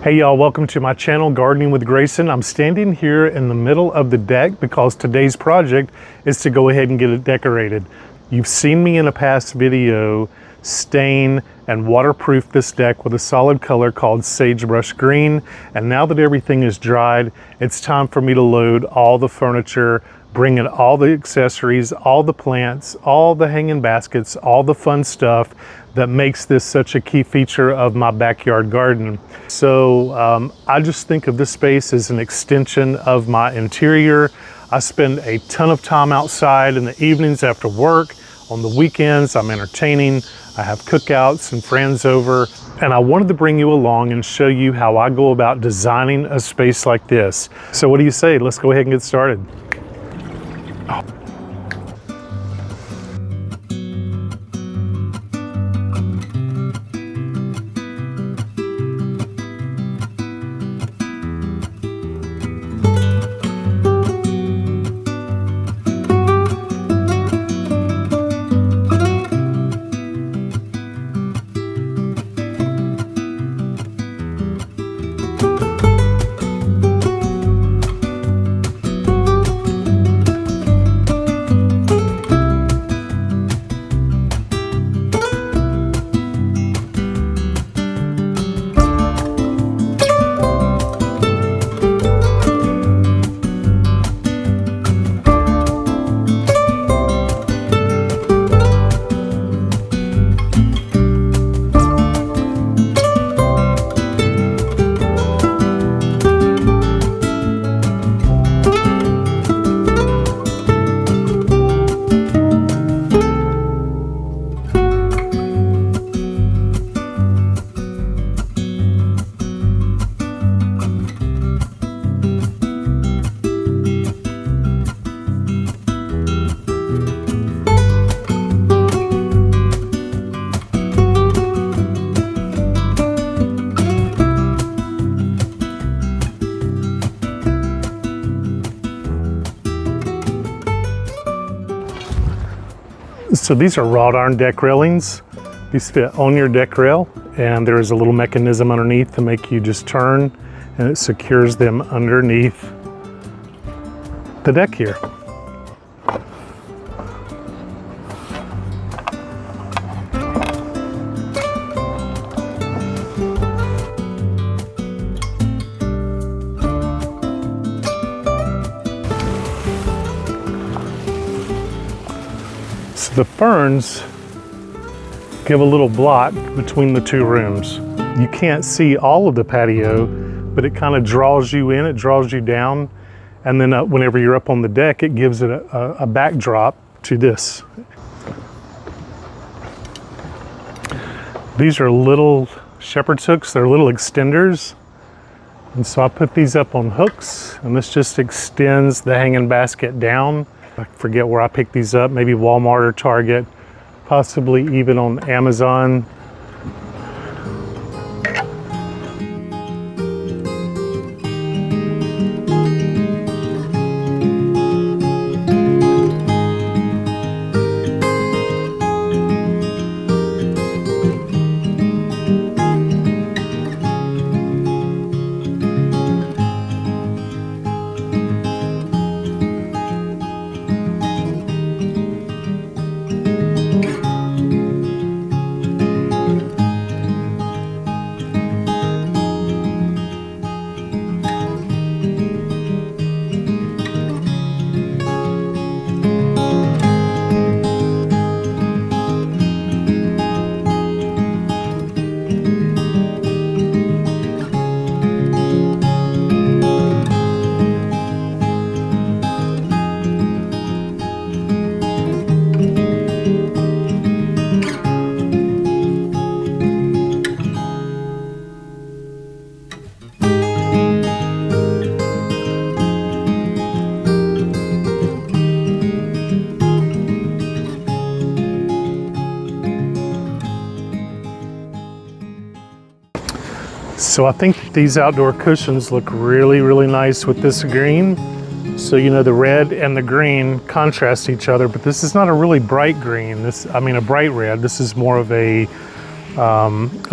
Hey y'all, welcome to my channel, Gardening with Grayson. I'm standing here in the middle of the deck because today's project is to go ahead and get it decorated. You've seen me in a past video stain and waterproof this deck with a solid color called sagebrush green. And now that everything is dried, it's time for me to load all the furniture, bring in all the accessories, all the plants, all the hanging baskets, all the fun stuff that makes this such a key feature of my backyard garden. So I just think of this space as an extension of my interior. I spend a ton of time outside in the evenings after work. On the weekends, I'm entertaining. I have cookouts and friends over. And I wanted to bring you along and show you how I go about designing a space like this. So what do you say? Let's go ahead and get started. Oh. So these are wrought iron deck railings. These fit on your deck rail, and there is a little mechanism underneath to make you just turn, and it secures them underneath the deck here. The ferns give a little block between the two rooms. You can't see all of the patio, but it kind of draws you in, it draws you down, and then whenever you're up on the deck, it gives it a backdrop to this. These are little shepherd's hooks, they're little extenders. And so I put these up on hooks, and this just extends the hanging basket down. I forget where I picked these up, maybe Walmart or Target, possibly even on Amazon. So I think these outdoor cushions look really, really nice with this green. So, you know, the red and the green contrast each other, but this is not a really bright green. A bright red. This is more of a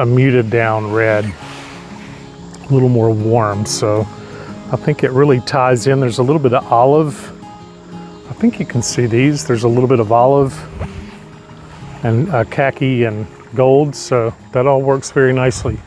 muted down red. a little more warm. So I think it really ties in. There's a little bit of olive. I think you can see these. There's a little bit of olive and khaki and gold, so that all works very nicely.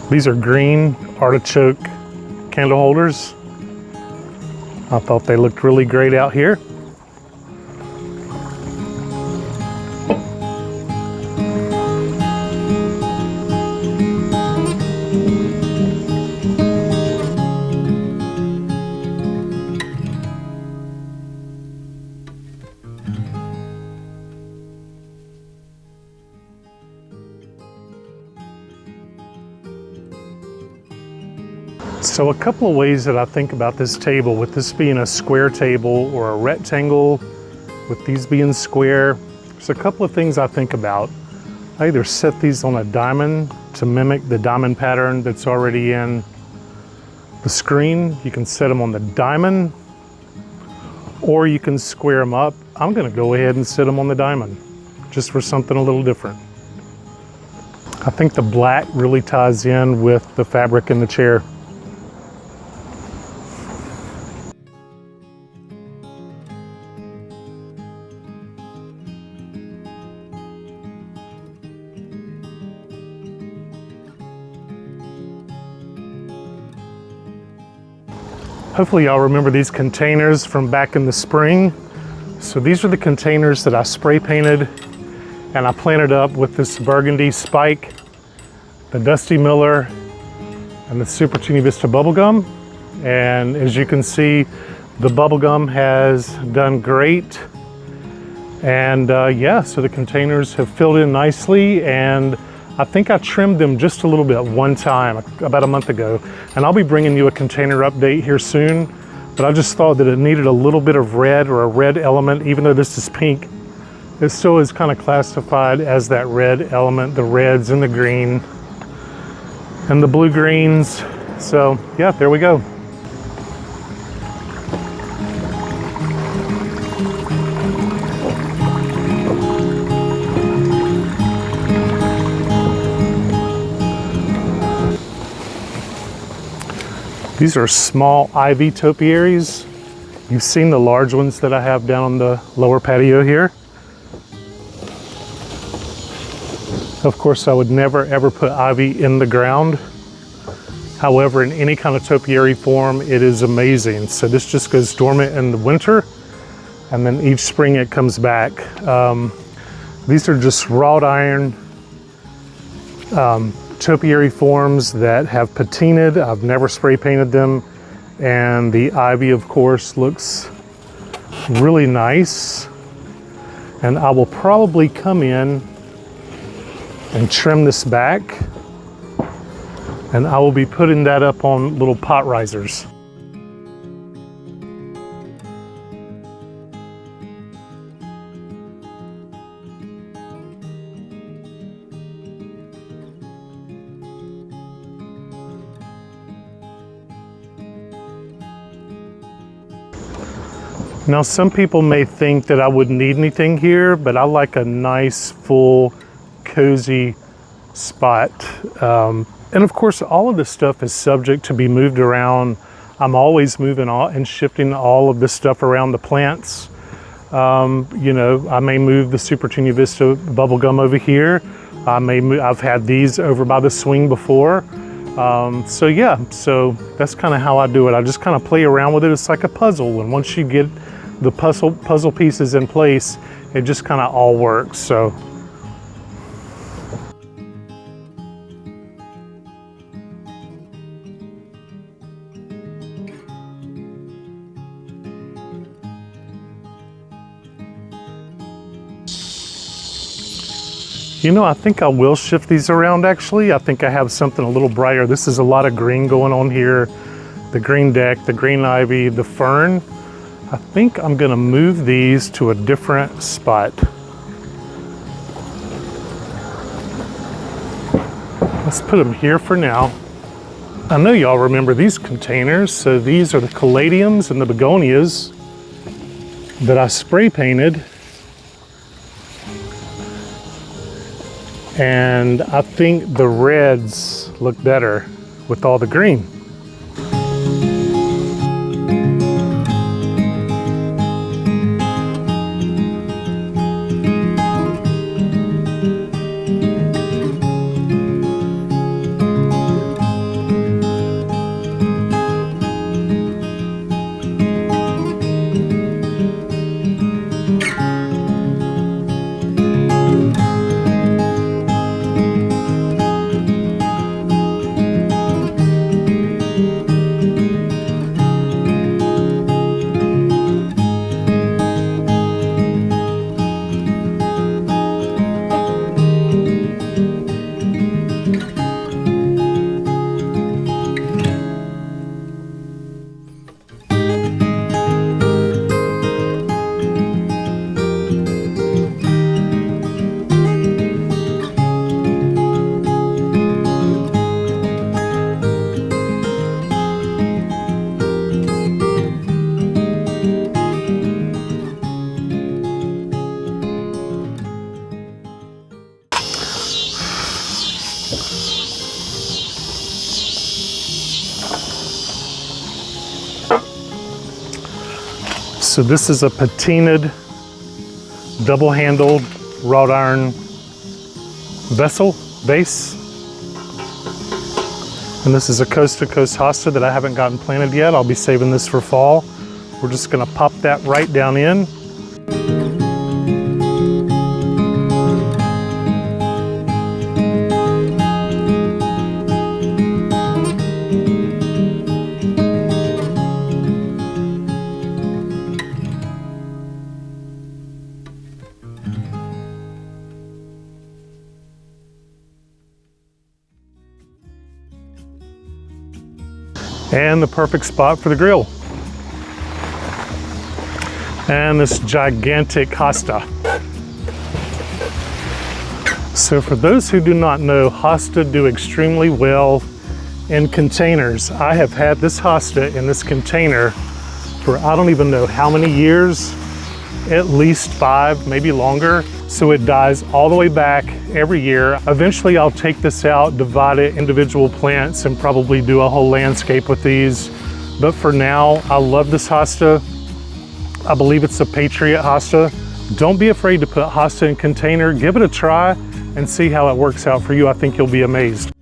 These are green artichoke candle holders. I thought they looked really great out here. So a couple of ways that I think about this table, with this being a square table or a rectangle, with these being square, there's a couple of things I think about. I either set these on a diamond to mimic the diamond pattern that's already in the screen. You can set them on the diamond, or you can square them up. I'm gonna go ahead and set them on the diamond, just for something a little different. I think the black really ties in with the fabric in the chair. Hopefully y'all remember these containers from back in the spring. So these are the containers that I spray painted and I planted up with this burgundy spike, the Dusty Miller, and the Super Teeny Vista bubblegum. And as you can see, the bubblegum has done great. And yeah, so the containers have filled in nicely, and I think I trimmed them just a little bit one time, about a month ago. And I'll be bringing you a container update here soon, but I just thought that it needed a little bit of red, or a red element. Even though this is pink, it still is kind of classified as that red element, the reds and the green and the blue greens. So yeah, there we go. These are small ivy topiaries. You've seen the large ones that I have down on the lower patio here. Of course, I would never ever put ivy in the ground. However, in any kind of topiary form, it is amazing. So this just goes dormant in the winter, and then each spring it comes back. These are just wrought iron topiary forms that have patinaed. I've never spray painted them, and the ivy of course looks really nice. And I will probably come in and trim this back, and I will be putting that up on little pot risers. Now, some people may think that I wouldn't need anything here, but I like a nice, full, cozy spot. And of course, all of this stuff is subject to be moved around. I'm always moving and shifting all of this stuff around the plants. You know, I may move the Super Teeny Vista bubblegum over here. I've had these over by the swing before. So yeah, so that's kind of how I do it. I just kind of play around with it. It's like a puzzle, and once you get the puzzle pieces in place, it just kind of all works. So you know, I think I will shift these around actually. I think I have something a little brighter. This is a lot of green going on here. The green deck, the green ivy, the fern. I think I'm gonna move these to a different spot. Let's put them here for now. I know y'all remember these containers. So these are the caladiums and the begonias that I spray painted. And I think the reds look better with all the green. So this is a patinaed, double-handled wrought iron base. And this is a coast-to-coast hosta that I haven't gotten planted yet. I'll be saving this for fall. We're just gonna pop that right down in. And the perfect spot for the grill. And this gigantic hosta. So for those who do not know, hosta do extremely well in containers. I have had this hosta in this container for I don't even know how many years, at least 5, maybe longer. So it dies all the way back every year. Eventually I'll take this out, divide it individual plants, and probably do a whole landscape with these. But for now, I love this hosta. I believe it's a Patriot hosta. Don't be afraid to put hosta in container. Give it a try and see how it works out for you. I think you'll be amazed.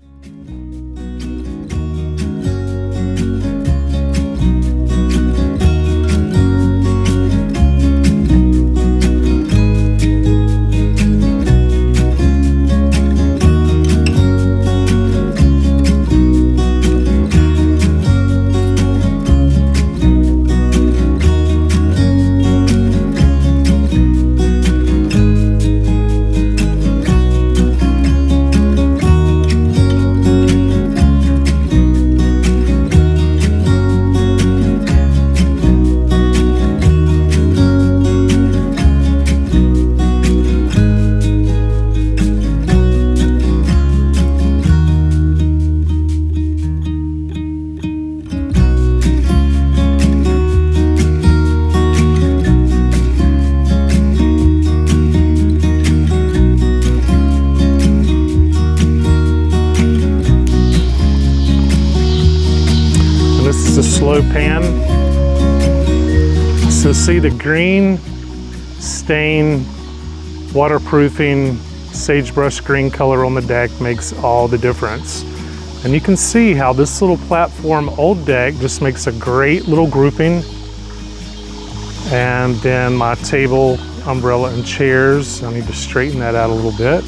This is a slow pan. So see the green stain, waterproofing, sagebrush green color on the deck makes all the difference. And you can see how this little platform old deck just makes a great little grouping. And then my table, umbrella, and chairs. I need to straighten that out a little bit.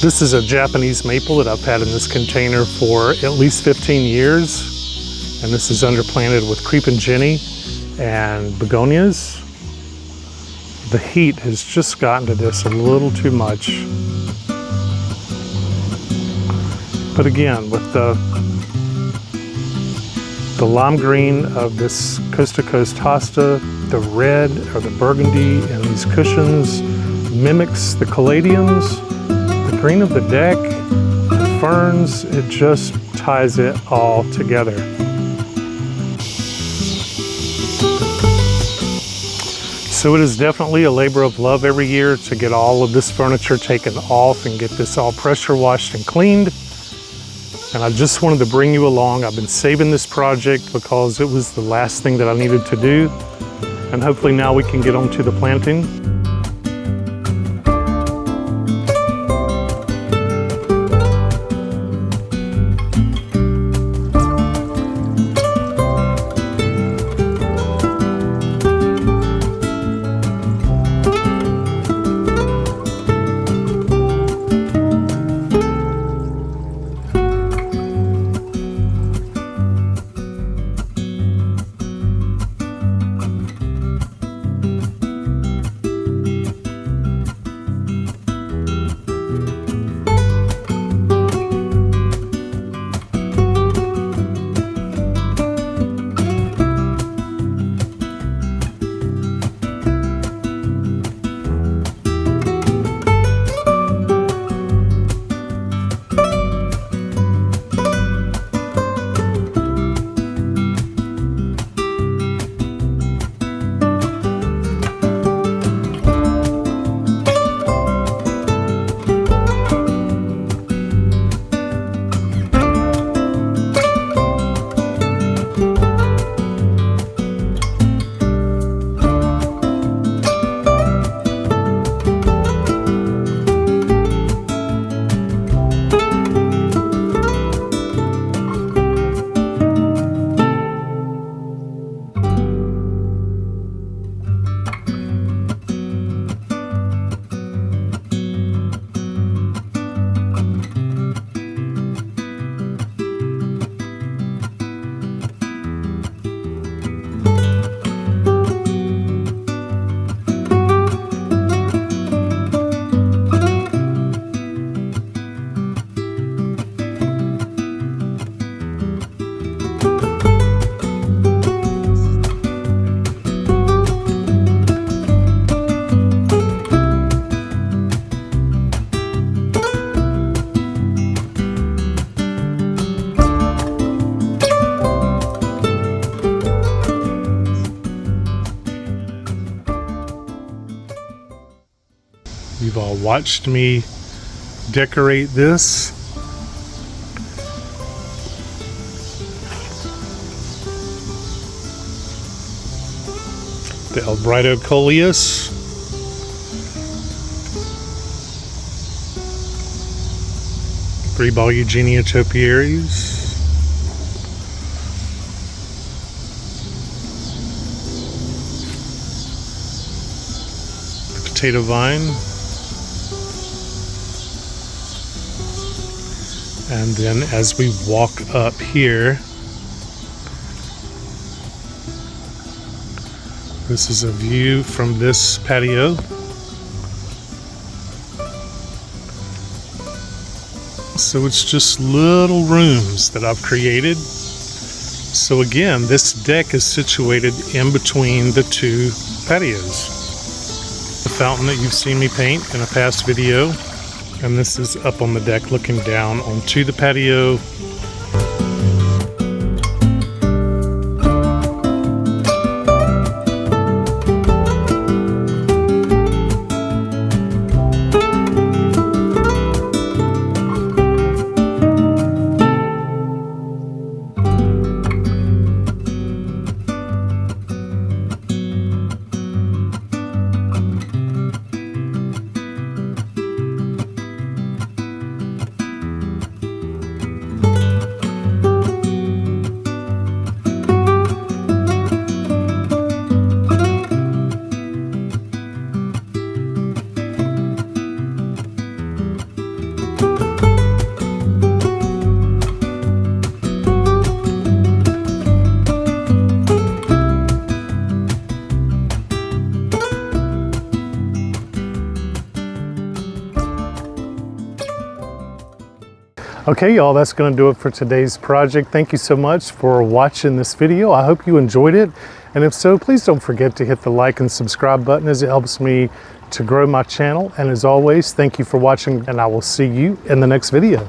This is a Japanese maple that I've had in this container for at least 15 years. And this is underplanted with creeping jenny and begonias. The heat has just gotten to this a little too much. But again, with the lime green of this coast to coast hosta, the red or the burgundy and these cushions mimics the caladiums. The green of the deck, the ferns, it just ties it all together. So it is definitely a labor of love every year to get all of this furniture taken off and get this all pressure washed and cleaned. And I just wanted to bring you along. I've been saving this project because it was the last thing that I needed to do. And hopefully now we can get on to the planting. You've all watched me decorate this. The Albrido coleus. Three ball Eugenia topiaries. potato vine. And then as we walk up here, this is a view from this patio. So it's just little rooms that I've created. So again, this deck is situated in between the two patios. The fountain that you've seen me paint in a past video, and this is up on the deck looking down onto the patio. Okay, y'all, that's going to do it for today's project. Thank you so much for watching this video. I hope you enjoyed it. And if so, please don't forget to hit the like and subscribe button, as it helps me to grow my channel. And as always, thank you for watching, and I will see you in the next video.